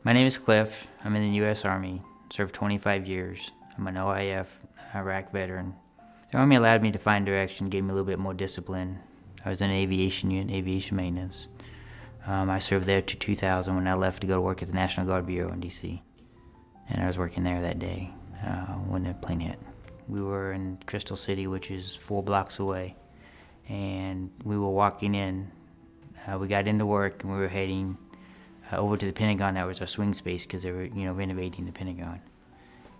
My name is Cliff. I'm in the U.S. Army. Served 25 years. I'm an OIF, Iraq veteran. The Army allowed me to find direction, gave me a little bit more discipline. I was in an aviation unit, aviation maintenance. I served there to 2000 when I left to go to work at the National Guard Bureau in D.C. And I was working there that day when the plane hit. We were in Crystal City, which is 4 blocks away. And we were walking in. We got into work and we were heading over to the Pentagon. That was our swing space because they were, renovating the Pentagon.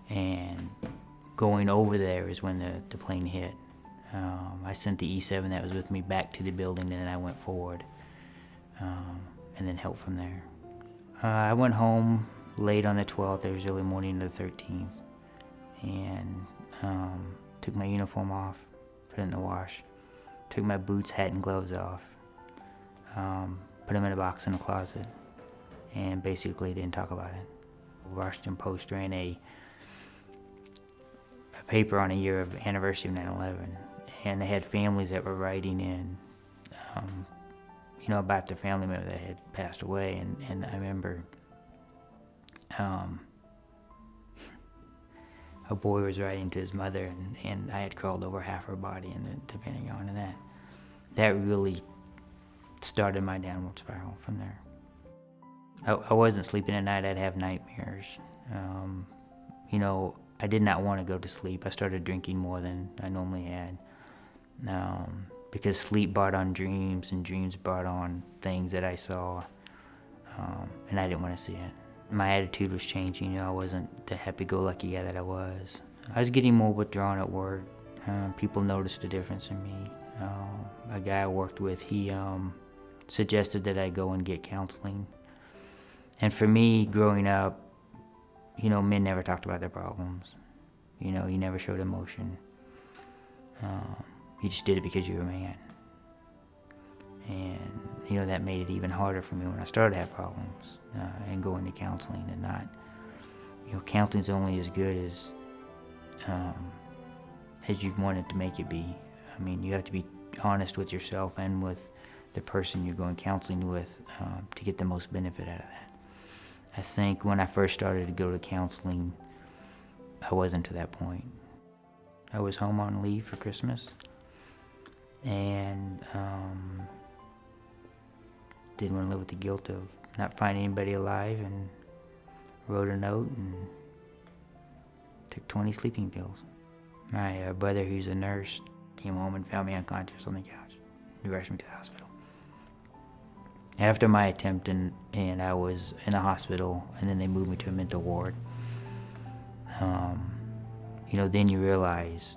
And going over there is when the plane hit. I sent the E-7 that was with me back to the building, and then I went forward and then helped from there. I went home late on the 12th. It was early morning of the 13th, and took my uniform off, put it in the wash, took my boots, hat, and gloves off, put them in a box in the closet, and basically didn't talk about it. Washington Post ran a paper on a year of anniversary of 9/11, and they had families that were writing in, about their family member that had passed away, and I remember a boy was writing to his mother, and I had crawled over half her body in the Pentagon, and that really started my downward spiral from there. I wasn't sleeping at night. I'd have nightmares. I did not want to go to sleep. I started drinking more than I normally had, because sleep brought on dreams, and dreams brought on things that I saw, and I didn't want to see it. My attitude was changing. I wasn't the happy-go-lucky guy that I was. I was getting more withdrawn at work. People noticed a difference in me. A guy I worked with, he suggested that I go and get counseling. And for me, growing up, men never talked about their problems. You never showed emotion. You just did it because you were a man. And, that made it even harder for me when I started to have problems and going to counseling and not, counseling's only as good as you want it to make it be. I mean, you have to be honest with yourself and with the person you're going counseling with to get the most benefit out of that. I think when I first started to go to counseling, I wasn't to that point. I was home on leave for Christmas, and didn't want to live with the guilt of not finding anybody alive, and wrote a note and took 20 sleeping pills. My brother, who's a nurse, came home and found me unconscious on the couch. He rushed me to the hospital. After my attempt, and I was in a hospital, and then they moved me to a mental ward, then you realize,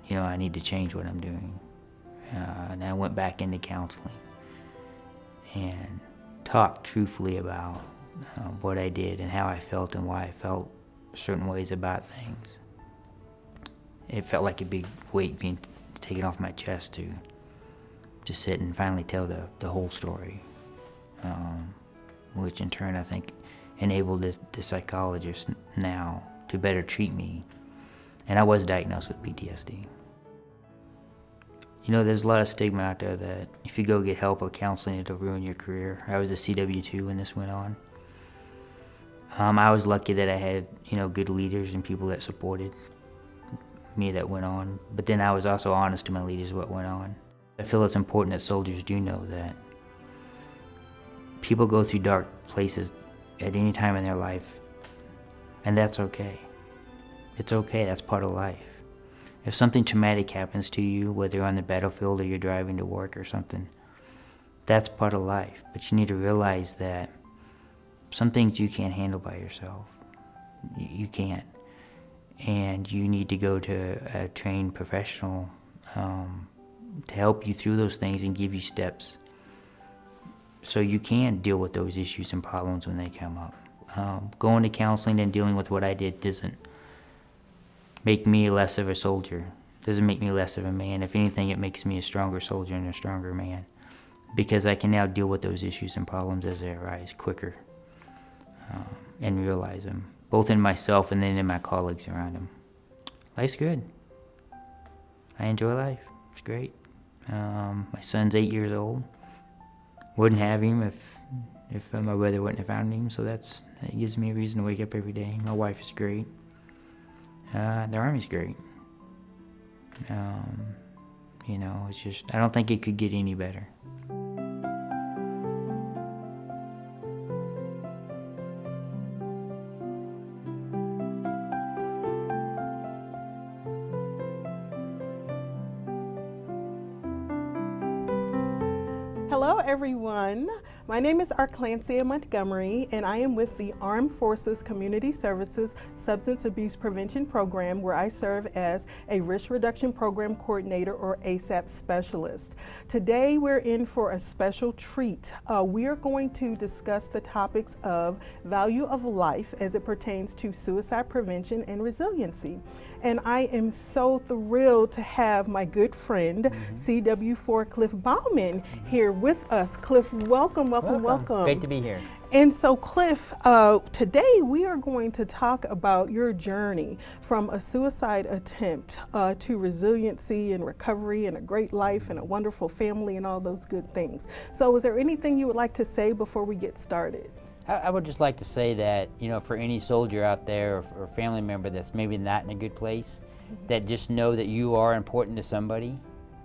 I need to change what I'm doing. And I went back into counseling and talked truthfully about what I did and how I felt and why I felt certain ways about things. It felt like a big weight being taken off my chest to sit and finally tell the whole story, which in turn I think enabled the psychologist now to better treat me. And I was diagnosed with PTSD. There's a lot of stigma out there that if you go get help or counseling, it'll ruin your career. I was a CW2 when this went on. I was lucky that I had, good leaders and people that supported me that went on. But then I was also honest to my leaders what went on. I feel it's important that soldiers do know that people go through dark places at any time in their life, and that's okay. It's okay, that's part of life. If something traumatic happens to you, whether you're on the battlefield or you're driving to work or something, that's part of life. But you need to realize that some things you can't handle by yourself. You can't. And you need to go to a trained professional to help you through those things and give you steps so you can deal with those issues and problems when they come up. Going to counseling and dealing with what I did doesn't make me less of a soldier, doesn't make me less of a man. If anything, it makes me a stronger soldier and a stronger man, because I can now deal with those issues and problems as they arise quicker and realize them, both in myself and then in my colleagues around them. Life's good. I enjoy life. It's great. My son's 8 years old. Wouldn't have him if my brother wouldn't have found him. So that gives me a reason to wake up every day. My wife is great. The Army's great. You know, it's just, I don't think it could get any better. Hello everyone, my name is Arclancia Montgomery and I am with the Armed Forces Community Services Substance Abuse Prevention Program, where I serve as a Risk Reduction Program Coordinator, or ASAP Specialist. Today we're in for a special treat. We are going to discuss the topics of value of life as it pertains to suicide prevention and resiliency. And I am so thrilled to have my good friend, CW4 Cliff Bauman, here with us. Cliff, welcome. Great to be here. And so Cliff, today we are going to talk about your journey from a suicide attempt to resiliency and recovery and a great life and a wonderful family and all those good things. So is there anything you would like to say before we get started? I would just like to say that, you know, for any soldier out there or family member that's maybe not in a good place, that just know that you are important to somebody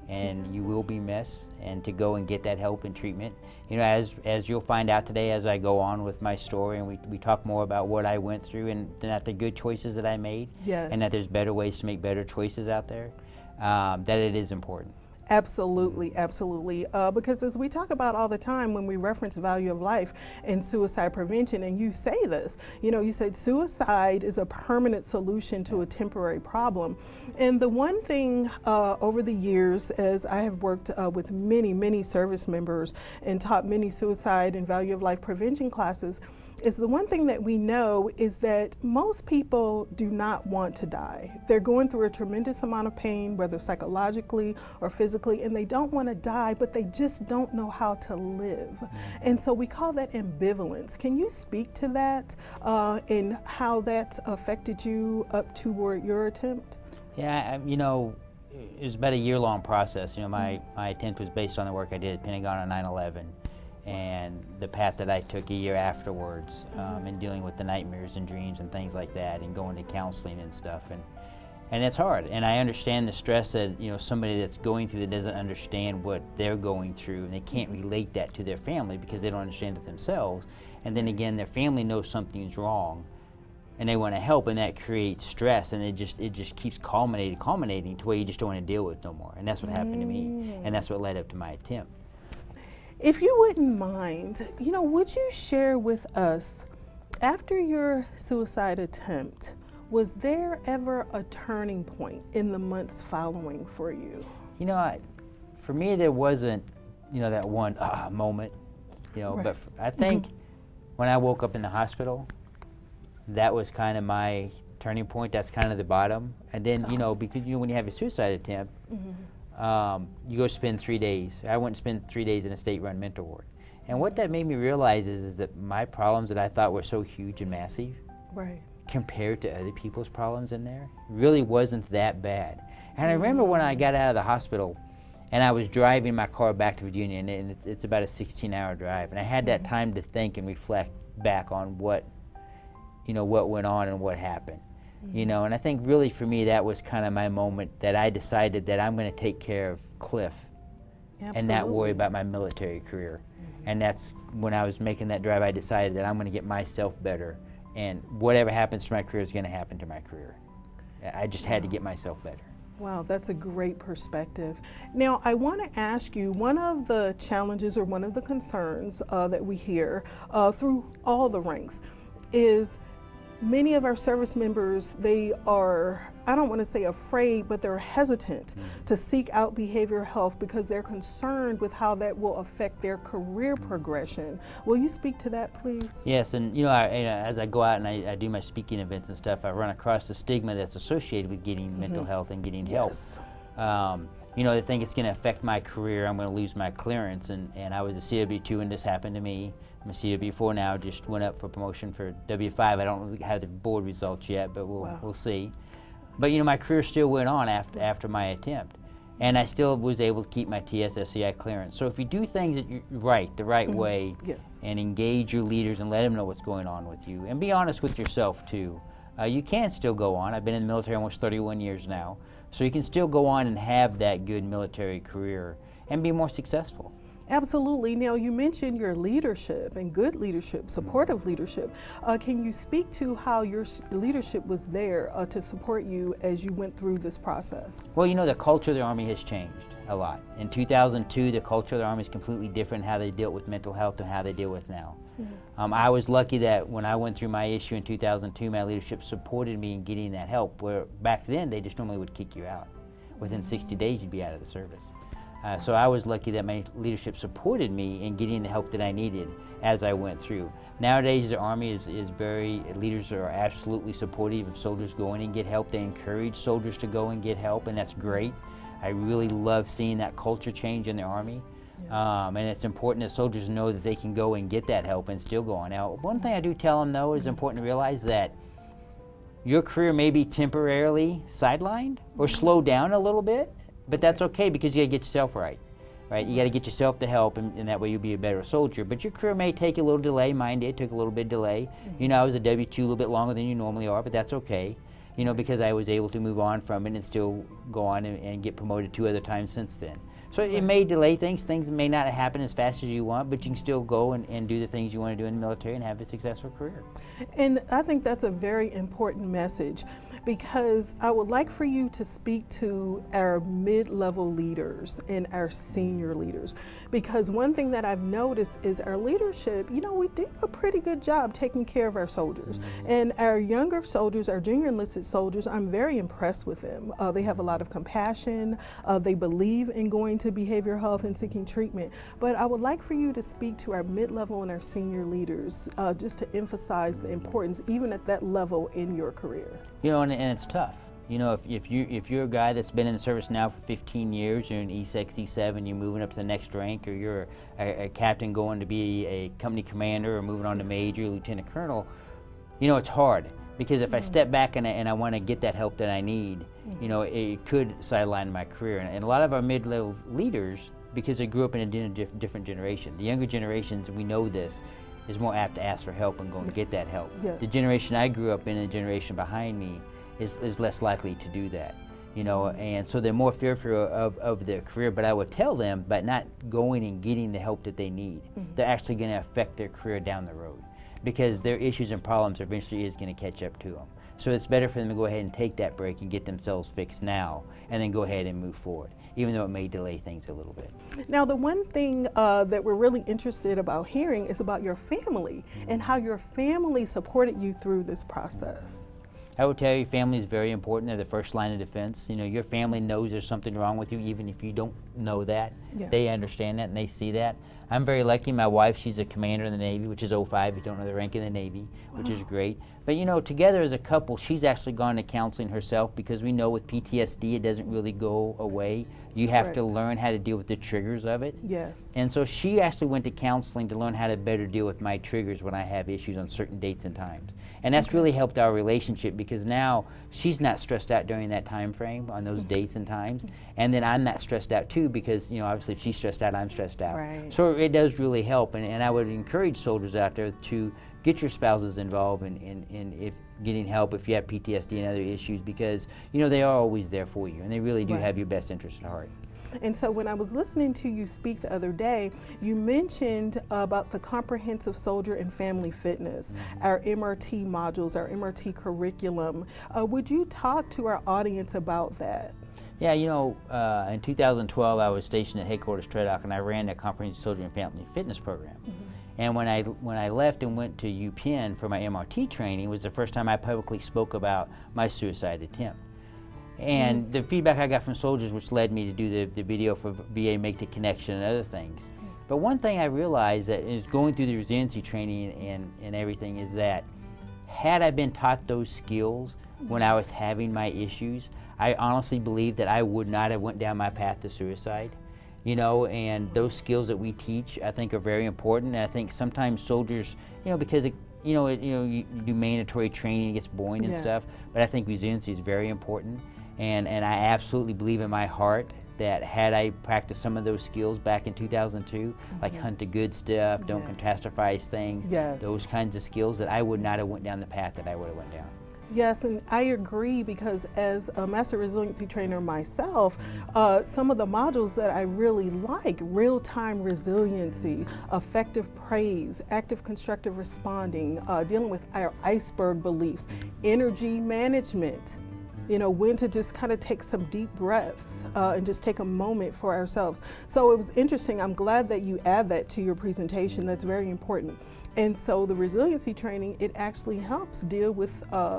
and you will be missed, and to go and get that help and treatment. You know, as you'll find out today as I go on with my story and we talk more about what I went through and that the good choices that I made, and that there's better ways to make better choices out there, that it is important. Absolutely, absolutely. Because as we talk about all the time when we reference value of life and suicide prevention, and you say this, you know, you said suicide is a permanent solution to a temporary problem. And the one thing over the years, as I have worked with many service members and taught many suicide and value of life prevention classes, is the one thing that we know is that most people do not want to die. They're going through a tremendous amount of pain, whether psychologically or physically, and they don't want to die, but they just don't know how to live. And so we call that ambivalence. Can you speak to that and how that affected you up toward your attempt? Yeah, you know, it was about a year-long process. You know, my attempt was based on the work I did at Pentagon on 9/11. And the path that I took a year afterwards, and dealing with the nightmares and dreams and things like that, and going to counseling and stuff, and it's hard. And I understand the stress that, you know, somebody that's going through that doesn't understand what they're going through, and they can't relate that to their family because they don't understand it themselves. And then again, their family knows something's wrong, and they want to help, and that creates stress, and it just keeps culminating to where you just don't want to deal with no more. And that's what happened to me, and that's what led up to my attempt. If you wouldn't mind, you know, would you share with us, after your suicide attempt, was there ever a turning point in the months following for you? You know, for me there wasn't, you know, that one moment, you know, but I think when I woke up in the hospital, that was kind of my turning point. That's kind of the bottom. And then, you know, because, you know, when you have a suicide attempt, you go spend 3 days. I went and spent 3 days in a state-run mental ward. And what that made me realize is that my problems that I thought were so huge and massive, compared to other people's problems in there, really wasn't that bad. And I remember when I got out of the hospital and I was driving my car back to Virginia, and it's about a 16-hour drive, and I had that time to think and reflect back on what, you know, what went on and what happened. You know, and I think really for me that was kind of my moment that I decided that I'm going to take care of Cliff and not worry about my military career. And that's when I was making that drive, I decided that I'm going to get myself better, and whatever happens to my career is going to happen to my career. I just had to get myself better. Wow, that's a great perspective. Now, I want to ask you, one of the challenges or one of the concerns that we hear through all the ranks is many of our service members, they are, I don't want to say afraid, but they're hesitant to seek out behavioral health because they're concerned with how that will affect their career progression. Will you speak to that, please? Yes, and you know, as I go out and I do my speaking events and stuff, I run across the stigma that's associated with getting mental health and getting help. You know, they think it's going to affect my career, I'm going to lose my clearance, and I was a CW2 and this happened to me. I'm a CW4 now, just went up for promotion for W5. I don't have the board results yet, but we'll see. But you know, my career still went on after my attempt. and I still was able to keep my TSSCI clearance. So if you do things that the right way, Yes. and engage your leaders and let them know what's going on with you, and be honest with yourself too, you can still go on. I've been in the military almost 31 years now, so you can still go on and have that good military career and be more successful. Absolutely. Now, you mentioned your leadership and good leadership, supportive leadership. Can you speak to how your leadership was there to support you as you went through this process? Well, you know, the culture of the Army has changed a lot. In 2002, the culture of the Army is completely different, how they dealt with mental health and how they deal with now. I was lucky that when I went through my issue in 2002, my leadership supported me in getting that help, where back then they just normally would kick you out. Within 60 days, you'd be out of the service. So I was lucky that my leadership supported me in getting the help that I needed as I went through. Nowadays, the Army is leaders are absolutely supportive of soldiers going and get help. They encourage soldiers to go and get help, and that's great. I really love seeing that culture change in the Army. And it's important that soldiers know that they can go and get that help and still go on. Now, one thing I do tell them, though, is important to realize that your career may be temporarily sidelined or slowed down a little bit, but that's okay, because you gotta get yourself right. You gotta get yourself the help, and that way you'll be a better soldier. But your career may take a little delay. Mine did, took a little bit of delay. You know, I was a W-2 a little bit longer than you normally are, but that's okay. You know, because I was able to move on from it and still go on and get promoted 2 other times since then. So it may delay things. Things may not happen as fast as you want, but you can still go and do the things you want to do in the military and have a successful career. And I think that's a very important message, because I would like for you to speak to our mid-level leaders and our senior leaders. Because one thing that I've noticed is our leadership, you know, we do a pretty good job taking care of our soldiers. And our younger soldiers, our junior enlisted soldiers, I'm very impressed with them. They have a lot of compassion. They believe in going to behavioral health and seeking treatment. But I would like for you to speak to our mid-level and our senior leaders, just to emphasize the importance, even at that level in your career. You know, and it's tough. You know, if you're a guy that's been in the service now for 15 years, you're an E6, E7, you're moving up to the next rank, or you're a captain going to be a company commander, or moving on to major, lieutenant colonel, you know, it's hard. Because if I step back and I want to get that help that I need, you know, it could sideline my career. And a lot of our mid-level leaders, because they grew up in a different generation, the younger generations, we know this, is more apt to ask for help and go and get that help. The generation I grew up in, and the generation behind me, is less likely to do that. You know, and so they're more fearful of their career. But I would tell them, by not going and getting the help that they need, they're actually going to affect their career down the road, because their issues and problems eventually is going to catch up to them. So it's better for them to go ahead and take that break and get themselves fixed now, and then go ahead and move forward, even though it may delay things a little bit. Now, the one thing that we're really interested about hearing is about your family and how your family supported you through this process. I would tell you, family is very important. They're the first line of defense. You know, your family knows there's something wrong with you, even if you don't know that. They understand that and they see that. I'm very lucky. My wife, she's a commander in the Navy, which is 05. You don't know the rank in the Navy, which is great. But you know, together as a couple, she's actually gone to counseling herself, because we know with PTSD, it doesn't really go away. You have to learn how to deal with the triggers of it. And so she actually went to counseling to learn how to better deal with my triggers when I have issues on certain dates and times. And that's really helped our relationship, because now she's not stressed out during that time frame on those dates and times. And then I'm not stressed out too, because, you know, obviously if she's stressed out, I'm stressed out. So it does really help. And I would encourage soldiers out there to get your spouses involved in if getting help if you have PTSD and other issues, because, you know, they are always there for you, and they really do have your best interest at heart. And so when I was listening to you speak the other day, you mentioned about the comprehensive soldier and family fitness, our MRT modules, our MRT curriculum. Would you talk to our audience about that? Yeah, you know, in 2012, I was stationed at headquarters TREDOC, and I ran the comprehensive soldier and family fitness program. And when I left and went to UPenn for my MRT training, was the first time I publicly spoke about my suicide attempt. And the feedback I got from soldiers, which led me to do the video for VA Make the Connection and other things. But one thing I realized that is going through the resiliency training and everything is that had I been taught those skills when I was having my issues, I honestly believe that I would not have went down my path to suicide. You know, and those skills that we teach, I think, are very important. And I think sometimes soldiers, you know, because you do mandatory training, it gets boring and stuff. But I think resiliency is very important, and I absolutely believe in my heart that had I practiced some of those skills back in 2002, like hunt the good stuff, don't catastrophize things, those kinds of skills, that I would not have went down the path that I would have went down. Yes, and I agree, because as a master resiliency trainer myself, some of the modules that I really like: real-time resiliency, effective praise, active constructive responding, dealing with our iceberg beliefs, energy management, you know, when to just kind of take some deep breaths and just take a moment for ourselves. So it was interesting. I'm glad that you add that to your presentation. That's very important. And so the resiliency training, it actually helps deal with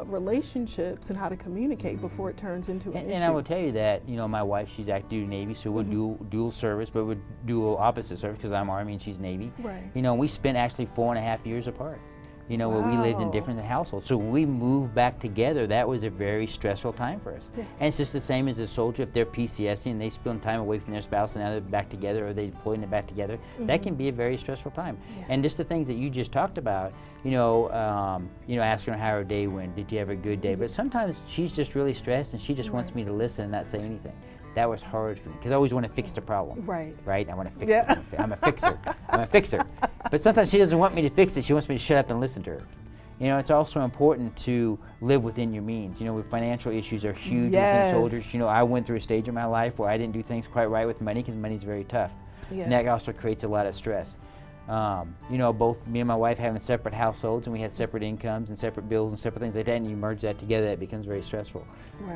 relationships and how to communicate before it turns into an issue. And I will tell you that, you know, my wife, she's active duty Navy, so we're dual service, but we're dual opposite service, because I'm Army and she's Navy. Right. You know, we spent actually 4.5 years apart. You know, where we lived in different households. So when we moved back together, that was a very stressful time for us. And it's just the same as a soldier. If they're PTSD and they spend time away from their spouse and now they're back together, or they deploy and they're back together, that can be a very stressful time. And just the things that you just talked about, you know, asking her how her day went, did you have a good day? But sometimes she's just really stressed and she just wants me to listen and not say anything. That was hard for me, because I always want to fix the problem. Right? I want to fix it. I'm a fixer. I'm a fixer. But sometimes she doesn't want me to fix it. She wants me to shut up and listen to her. You know, it's also important to live within your means. You know, financial issues are huge within soldiers. You know, I went through a stage in my life where I didn't do things quite right with money, because money's very tough. And that also creates a lot of stress. You know, both me and my wife having separate households, and we had separate incomes and separate bills and separate things like that, and you merge that together, it becomes very stressful.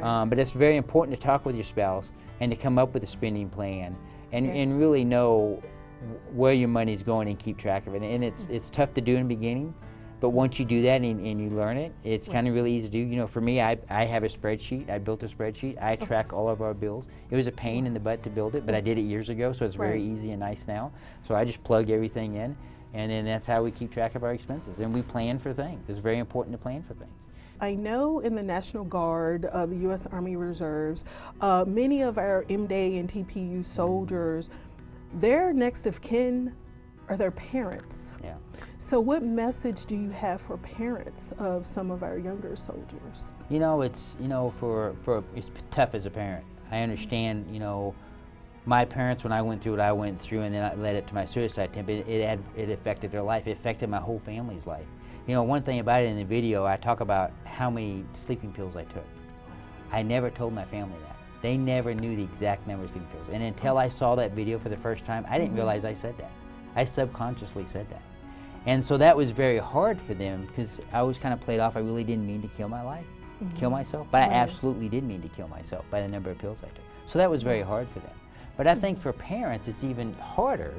But it's very important to talk with your spouse and to come up with a spending plan and really know where your money's going and keep track of it. And it's tough to do in the beginning, but once you do that and you learn it, it's kind of really easy to do. You know, for me, I have a spreadsheet. I built a spreadsheet. I track all of our bills. It was a pain in the butt to build it, but I did it years ago, so it's very easy and nice now. So I just plug everything in, and then that's how we keep track of our expenses. And we plan for things. It's very important to plan for things. I know in the National Guard, the U.S. Army Reserves, many of our MDay and TPU soldiers, their next of kin are their parents. So what message do you have for parents of some of our younger soldiers? You know, it's, you know, it's tough as a parent. I understand, you know, my parents, when I went through what I went through, and then I led it to my suicide attempt, it affected their life. It affected my whole family's life. You know, one thing about it in the video, I talk about how many sleeping pills I took. I never told my family that. They never knew the exact number of sleeping pills. And until I saw that video for the first time, I didn't realize I said that. I subconsciously said that. And so that was very hard for them, because I was kind of played off. I really didn't mean to kill my life, kill myself, but I absolutely did mean to kill myself by the number of pills I took. So that was very hard for them. But I think for parents, it's even harder,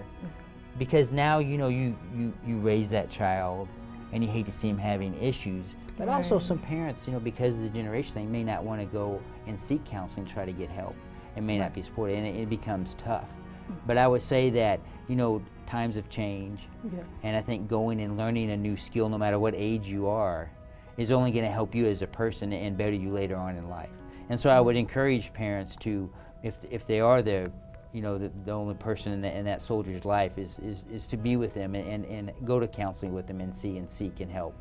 because now, you know, you raise that child and you hate to see him having issues. But also some parents, you know, because of the generation thing, may not want to go and seek counseling to try to get help, and may not be supported, and it becomes tough. But I would say that, you know, times have changed, and I think going and learning a new skill, no matter what age you are, is only going to help you as a person and better you later on in life. And so I would encourage parents to, if they are the only person in that soldier's life, is to be with them and go to counseling with them and seek and help.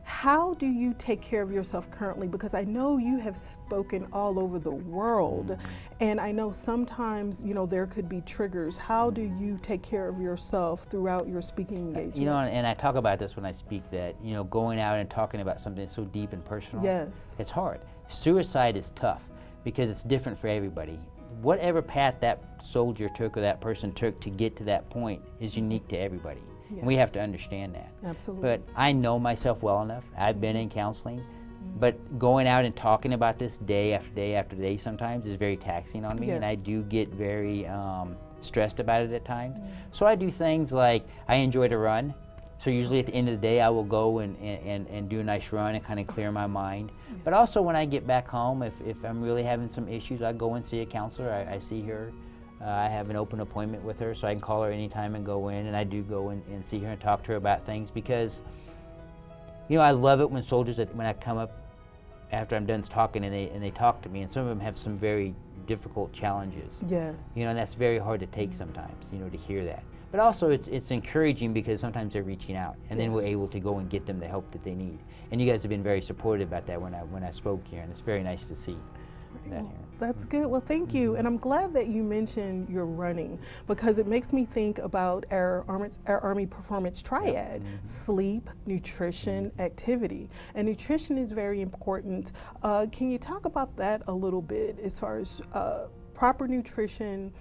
How do you take care of yourself currently? Because I know you have spoken all over the world, and I know sometimes, you know, there could be triggers. How do you take care of yourself throughout your speaking engagement? You know, and I talk about this when I speak, that, you know, going out and talking about something so deep and personal, it's hard. Suicide is tough because it's different for everybody. Whatever path that soldier took or that person took to get to that point is unique to everybody. And we have to understand that. Absolutely. But I know myself well enough. I've been in counseling, but going out and talking about this day after day after day sometimes is very taxing on me, and I do get very stressed about it at times. So I do things like, I enjoy to run. So usually at the end of the day, I will go and do a nice run and kind of clear my mind. But also when I get back home, if I'm really having some issues, I go and see a counselor. I see her. I have an open appointment with her, so I can call her anytime and go in, and I do go and see her and talk to her about things, because, you know, I love it when soldiers, when I come up after I'm done talking and they talk to me, and some of them have some very difficult challenges. You know, and that's very hard to take sometimes, you know, to hear that. But also it's encouraging, because sometimes they're reaching out, and then we're able to go and get them the help that they need. And you guys have been very supportive about that when I spoke here, and it's very nice to see. that here. That's good. Well, thank you. And I'm glad that you mentioned your running, because it makes me think about our Army performance triad: sleep, nutrition, activity. And nutrition is very important. Can you talk about that a little bit as far as proper nutrition,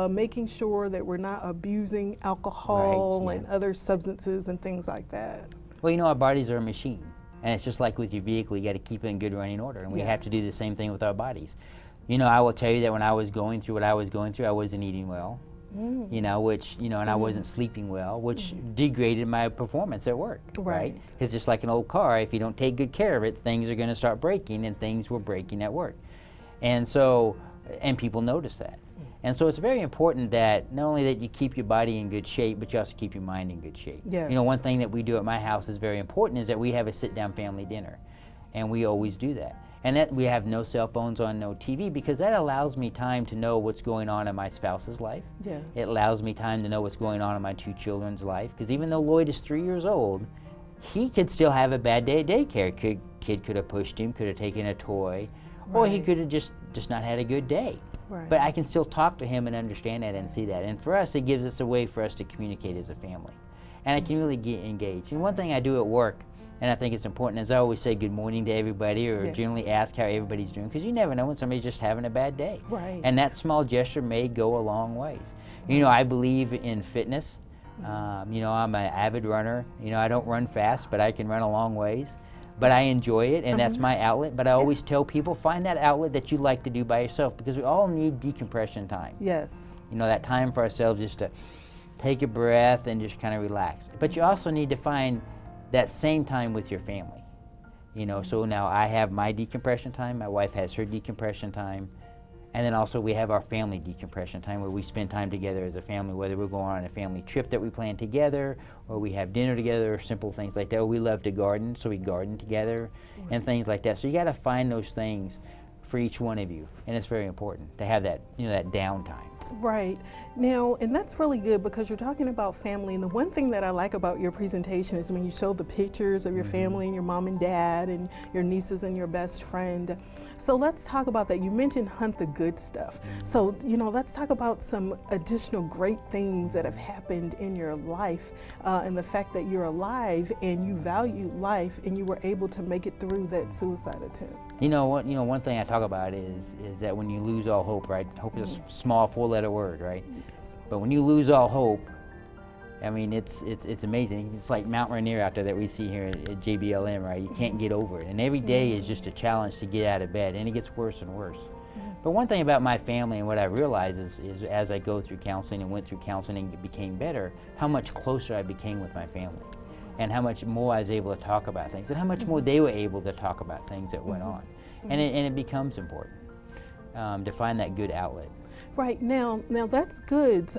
making sure that we're not abusing alcohol and other substances and things like that? Well, our bodies are a machine. And it's just like with your vehicle, you got to keep it in good running order. And we have to do the same thing with our bodies. I will tell you that when I was going through what I was going through, I wasn't eating well, and I wasn't sleeping well, which degraded my performance at work, right? Because just like an old car, if you don't take good care of it, things are going to start breaking, and things were breaking at work. And so, and people notice that. And so it's very important that not only that you keep your body in good shape, but you also keep your mind in good shape. Yes. One thing that we do at my house is very important is that we have a sit-down family dinner, and we always do that. And that we have no cell phones on, no TV, because that allows me time to know what's going on in my spouse's life. Yes. It allows me time to know what's going on in my 2 children's life, because even though Lloyd is 3 years old, he could still have a bad day at daycare. Kid could have pushed him, could have taken a toy, or he could have just not had a good day. Right. But I can still talk to him and understand that and see that. And for us, it gives us a way for us to communicate as a family. And I can really get engaged. And one thing I do at work, and I think it's important, is I always say good morning to everybody, or generally ask how everybody's doing, because you never know when somebody's just having a bad day. Right. And that small gesture may go a long ways. I believe in fitness. I'm an avid runner. I don't run fast, but I can run a long ways. But I enjoy it, and that's my outlet. But I always tell people, find that outlet that you like to do by yourself, because we all need decompression time. Yes. That time for ourselves just to take a breath and just kind of relax. But you also need to find that same time with your family. So now I have my decompression time, my wife has her decompression time, and then also we have our family decompression time, where we spend time together as a family, whether we're going on a family trip that we plan together, or we have dinner together, or simple things like that. Or we love to garden, so we garden together, and things like that. So you got to find those things for each one of you, and it's very important to have that, that downtime. Right. Now, and that's really good, because you're talking about family, and the one thing that I like about your presentation is when you show the pictures of your family and your mom and dad and your nieces and your best friend. So let's talk about that. You mentioned hunt the good stuff. So, let's talk about some additional great things that have happened in your life, and the fact that you're alive and you value life and you were able to make it through that suicide attempt. One thing I talk about is that when you lose all hope, right? Hope is a small 4-letter word, right? Yes. But when you lose all hope, I mean, it's amazing. It's like Mount Rainier out there that we see here at JBLM, right? You can't get over it. And every day is just a challenge to get out of bed, and it gets worse and worse. But one thing about my family and what I realized is as I go through counseling and went through counseling and it became better, how much closer I became with my family, and how much more I was able to talk about things, and how much more they were able to talk about things that went on. And it becomes important to find that good outlet. Right. Now that's good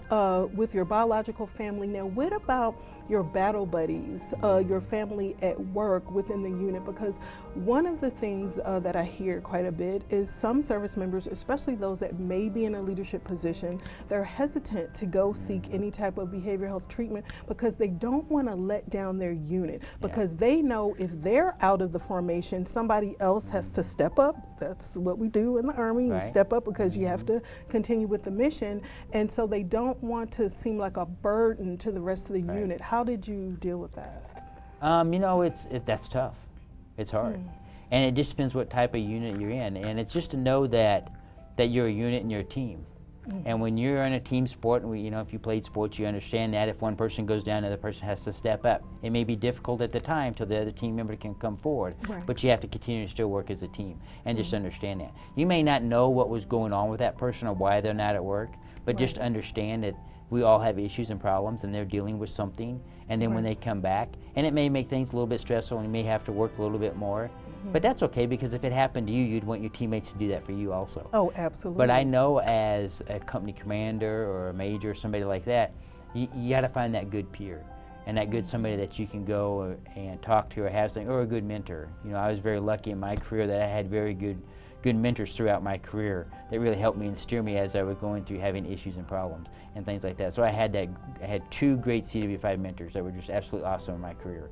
with your biological family. Now, what about your battle buddies, your family at work within the unit? Because one of the things that I hear quite a bit is some service members, especially those that may be in a leadership position, they're hesitant to go seek any type of behavioral health treatment because they don't want to let down their unit, because they know if they're out of the formation, somebody else has to step up. That's what we do in the Army. You step up because you have to continue with the mission, and so they don't want to seem like a burden to the rest of the unit. How did you deal with that? That's tough. It's hard, and it just depends what type of unit you're in. And it's just to know that you're a unit and you're a team. And when you're in a team sport, and if you played sports, you understand that if one person goes down, the other person has to step up. It may be difficult at the time till the other team member can come forward, but you have to continue to still work as a team and just understand that. You may not know what was going on with that person or why they're not at work, but just understand that we all have issues and problems, and they're dealing with something. And then when they come back, and it may make things a little bit stressful, and you may have to work a little bit more. But that's okay, because if it happened to you, you'd want your teammates to do that for you also. Oh, absolutely. But I know as a company commander or a major or somebody like that, you got to find that good peer, and that good somebody that you can go and talk to or have something, or a good mentor. I was very lucky in my career that I had very good mentors throughout my career that really helped me and steer me as I was going through having issues and problems and things like that. So I had 2 great CW5 mentors that were just absolutely awesome in my career.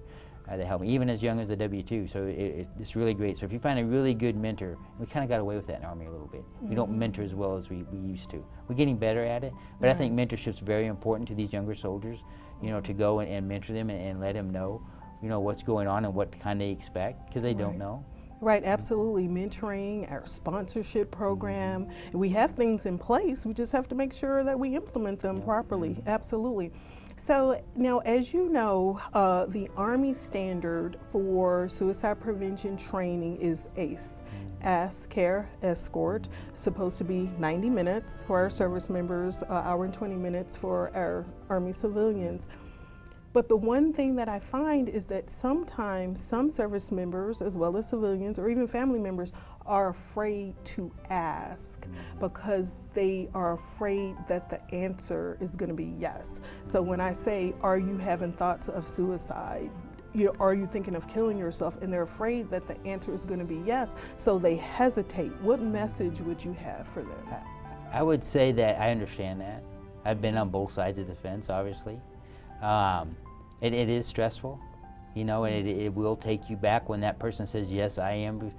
that helped me, even as young as a W-2. So it's really great. So if you find a really good mentor, we kind of got away with that in the Army a little bit. We don't mentor as well as we used to. We're getting better at it, but I think mentorship's very important to these younger soldiers, you know, to go and mentor them and let them know, you know, what's going on and what kind they expect, because they don't know. Right, absolutely. Mentoring, our sponsorship program. We have things in place. We just have to make sure that we implement them properly. Absolutely. So now, as you know, the Army standard for suicide prevention training is ACE. Ask, Care, Escort. Supposed to be 90 minutes for our service members, hour and 20 minutes for our Army civilians. But the one thing that I find is that sometimes some service members, as well as civilians or even family members, are afraid to ask because they are afraid that the answer is going to be yes. So when I say, are you having thoughts of suicide? You know, are you thinking of killing yourself? And they're afraid that the answer is going to be yes, so they hesitate. What message would you have for them? I would say that I understand that. I've been on both sides of the fence, obviously. It is stressful, you know, and it will take you back when that person says, yes, I am.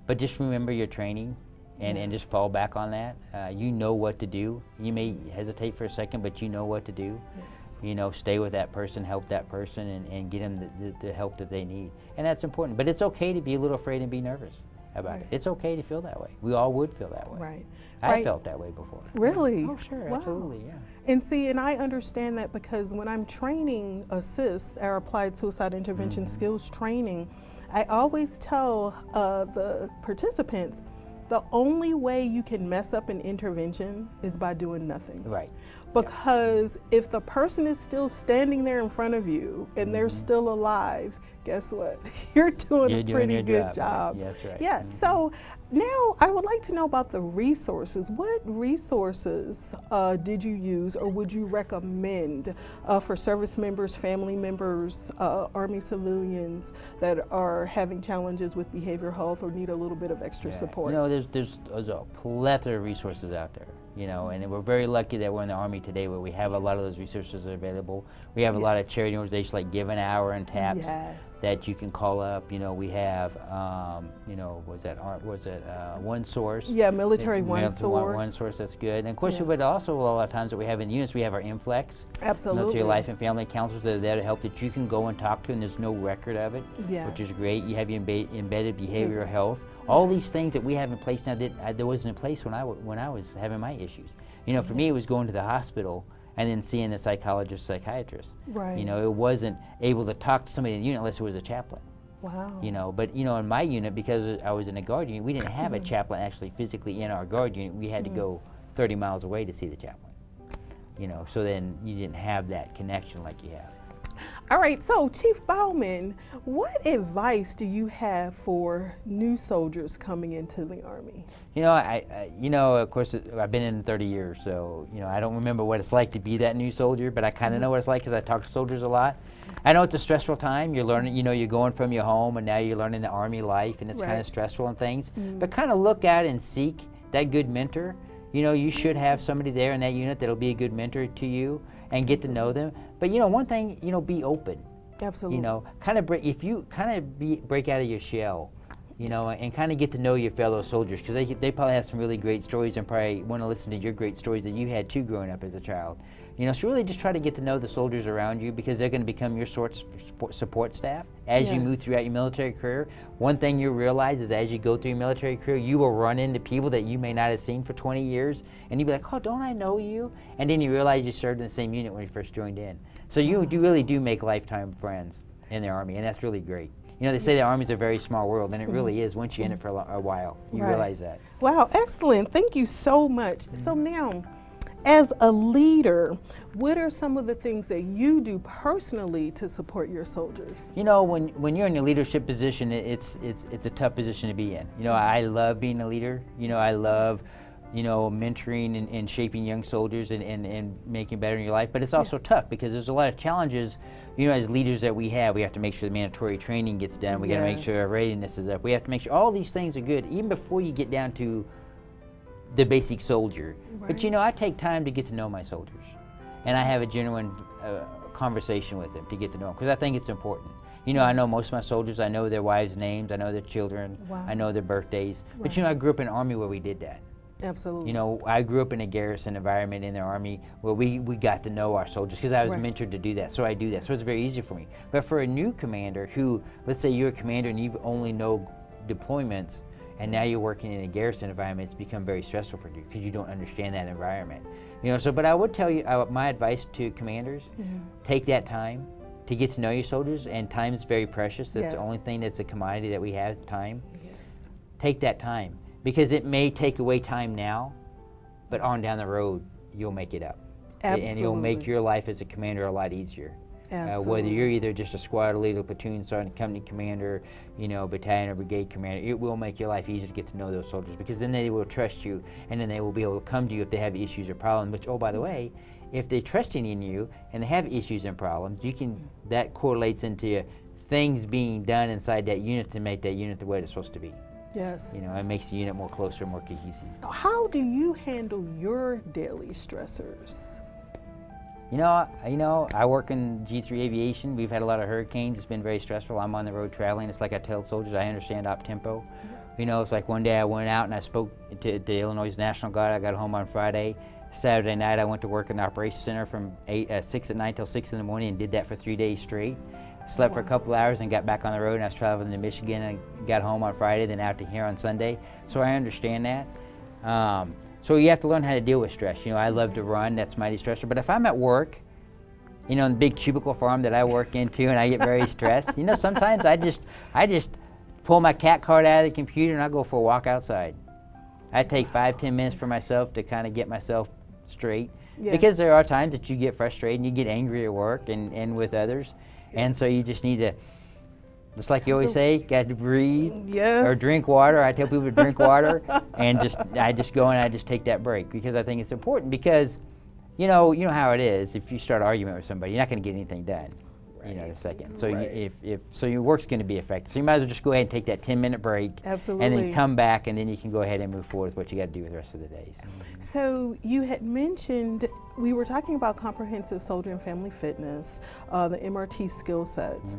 But just remember your training and just fall back on that. You know what to do. You may hesitate for a second, but you know what to do. Yes. You know, stay with that person, help that person, and get them the help that they need. And that's important. But it's okay to be a little afraid and be nervous about it. It's okay to feel that way. We all would feel that way. Right. I felt that way before. Really? Oh, sure, Wow. absolutely, yeah. And see, and I understand that because when I'm training ASSIST, our Applied Suicide Intervention Skills training, I always tell the participants, the only way you can mess up an intervention is by doing nothing. Right. Because if the person is still standing there in front of you and they're still alive, guess what? You're doing a pretty good job. Yeah, that's right. Yeah, so now I would like to know about the resources. What resources did you use or would you recommend for service members, family members, Army civilians that are having challenges with behavioral health or need a little bit of extra support? You know, there's a plethora of resources out there. You know, and we're very lucky that we're in the Army today where we have a lot of those resources available. We have a lot of charity organizations like Give an Hour and TAPS that you can call up. You know, we have, you know, was that One Source? Yeah, Military One Source. One Source, that's good. And of course, but also a lot of times that we have in units, we have our INFLEX. Absolutely. Military Life and Family Counselors that are there to help that you can go and talk to, and there's no record of it, which is great. You have your embedded behavioral health. All these things that we have in place now that there wasn't in place when I was having my issues. You know, for me it was going to the hospital and then seeing a psychologist, psychiatrist. Right. You know, it wasn't able to talk to somebody in the unit unless it was a chaplain. Wow. You know, but you know, in my unit, because I was in a guard unit, we didn't have a chaplain actually physically in our guard unit. We had to go 30 miles away to see the chaplain. You know, so then you didn't have that connection like you have. All right, so Chief Bauman, what advice do you have for new soldiers coming into the Army? You know, you know, of course, I've been in 30 years, so, you know, I don't remember what it's like to be that new soldier, but I kind of know what it's like because I talk to soldiers a lot. I know it's a stressful time. You're learning, you know, you're going from your home and now you're learning the Army life, and it's kind of stressful and things, but kind of look at and seek that good mentor. You know, you should have somebody there in that unit that'll be a good mentor to you and get to know them. But you know, one thing, you know, be open. Absolutely. You know, kind of break, if you kind of break out of your shell, you know, and kind of get to know your fellow soldiers, because they probably have some really great stories and probably want to listen to your great stories that you had too growing up as a child. You know, so really just try to get to know the soldiers around you, because they're going to become your support staff as you move throughout your military career. One thing you realize is as you go through your military career, you will run into people that you may not have seen for 20 years, and you'll be like, oh, don't I know you? And then you realize you served in the same unit when you first joined in. So you really do make lifetime friends in the Army, and that's really great. You know, they say the Army's a very small world, and it really is once you're in it for a while. You realize that. Wow, excellent. Thank you so much. So now, as a leader, what are some of the things that you do personally to support your soldiers? You know, when you're in a leadership position, it's a tough position to be in. You know, I love being a leader. You know, I love, you know, mentoring and shaping young soldiers and making better in your life. But it's also tough because there's a lot of challenges, you know, as leaders that we have. We have to make sure the mandatory training gets done. We got to make sure our readiness is up. We have to make sure all these things are good, even before you get down to the basic soldier. But you know, I take time to get to know my soldiers, and I have a genuine conversation with them to get to know them, because I think it's important. You know, I know most of my soldiers, I know their wives' names, I know their children, Wow. I know their birthdays. But Right. you know, I grew up in the Army where we did that. Absolutely. You know, I grew up in a garrison environment in the Army where we got to know our soldiers because I was Right. mentored to do that. So I do that. So it's very easy for me. But for a new commander who, let's say you're a commander and you've only know deployments, and now you're working in a garrison environment, it's become very stressful for you because you don't understand that environment. You know, so, but I would tell you, my advice to commanders, take that time to get to know your soldiers, and time is very precious. That's the Yes. only thing that's a commodity that we have, time. Yes. Take that time, because it may take away time now, but on down the road, you'll make it up. Absolutely. And you'll make your life as a commander a lot easier. Absolutely. Whether you're either just a squad leader, platoon sergeant, company commander, you know, battalion or brigade commander, it will make your life easier to get to know those soldiers, because then they will trust you, and then they will be able to come to you if they have issues or problems. Which, oh, by the way, if they're trusting in you and they have issues and problems, that correlates into things being done inside that unit to make that unit the way it's supposed to be. Yes. You know, it makes the unit more closer, more cohesive. How do you handle your daily stressors? You know, I work in G3 aviation. We've had a lot of hurricanes. It's been very stressful. I'm on the road traveling. It's like I tell soldiers, I understand op tempo. You know, it's like one day I went out and I spoke to the Illinois National Guard. I got home on Friday. Saturday night I went to work in the operations center from 6 at night till 6 in the morning and did that for 3 days straight. Slept for a couple hours and got back on the road, and I was traveling to Michigan and got home on Friday, then out to here on Sunday. So I understand that. So you have to learn how to deal with stress. You know, I love to run, that's mighty stressor. But if I'm at work, you know, in the big cubicle farm that I work into, and I get very stressed, you know, sometimes I just pull my cat card out of the computer and I go for a walk outside. I take 5-10 minutes for myself to kind of get myself straight. Yes. Because there are times that you get frustrated and you get angry at work and with others. And so you just need to, just like you always say, got to breathe. Yes. Or drink water. I tell people to drink water, and I just go and I just take that break, because I think it's important. Because, you know how it is. If you start an argument with somebody, you're not going to get anything done, you know, in a second. So so your work's going to be affected. So you might as well just go ahead and take that 10-minute break. Absolutely. And then come back, and then you can go ahead and move forward with what you got to do with the rest of the days. So you had mentioned, we were talking about comprehensive soldier and family fitness, the MRT skill sets.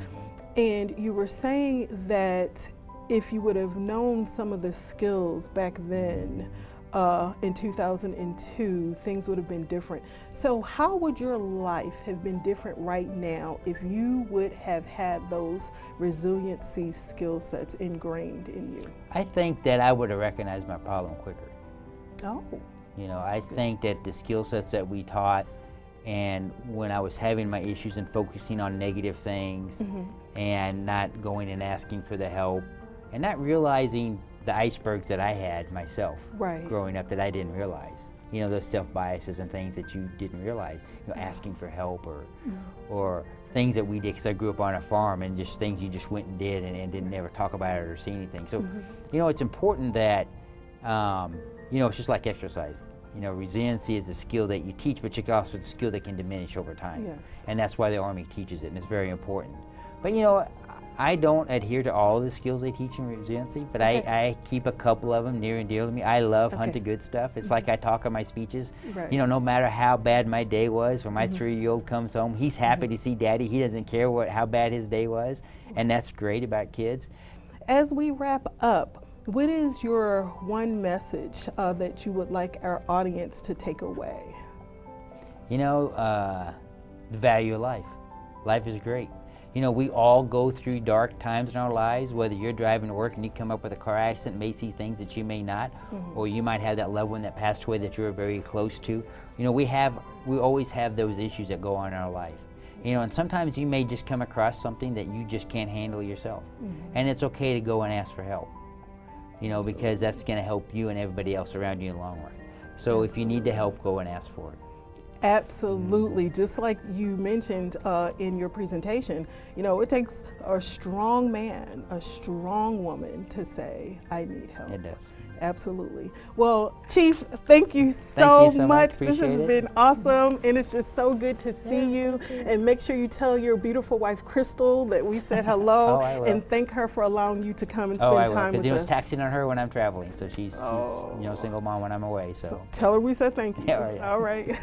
And you were saying that if you would have known some of the skills back then, in 2002, things would have been different. So how would your life have been different right now if you would have had those resiliency skill sets ingrained in you? I think that I would have recognized my problem quicker. Oh. You know, I think that the skill sets that we taught, and when I was having my issues and focusing on negative things and not going and asking for the help and not realizing the icebergs that I had myself growing up that I didn't realize. You know, those self-biases and things that you didn't realize. You know, asking for help or things that we did, because I grew up on a farm, and just things you just went and did and didn't ever talk about it or see anything. So, you know, it's important that, you know, it's just like exercising. You know, resiliency is a skill that you teach, but it's also a skill that can diminish over time. Yes. And that's why the Army teaches it, and it's very important. But, you know, I don't adhere to all of the skills they teach in resiliency, but I keep a couple of them near and dear to me. I love hunt the good stuff. It's like I talk in my speeches. You know, no matter how bad my day was, when my 3-year-old comes home, he's happy to see Daddy. He doesn't care how bad his day was, and that's great about kids. As we wrap up, what is your one message that you would like our audience to take away? You know, the value of life. Life is great. You know, we all go through dark times in our lives, whether you're driving to work and you come up with a car accident, may see things that you may not, or you might have that loved one that passed away that you were very close to. You know, we always have those issues that go on in our life. You know, and sometimes you may just come across something that you just can't handle yourself. And it's okay to go and ask for help, you know, because that's going to help you and everybody else around you in the long run. So if you need the help, go and ask for it. Absolutely. Just like you mentioned in your presentation, you know, it takes a strong man, a strong woman to say, I need help. It does. Absolutely. Well, Chief, thank you so much. This has Appreciate been awesome, and it's just so good to see you. And make sure you tell your beautiful wife, Crystal, that we said hello, and thank her for allowing you to come and spend time with us. Because you know, it's taxing on her when I'm traveling, so she's you know, single mom when I'm away. So tell her we said thank you. Yeah, All right.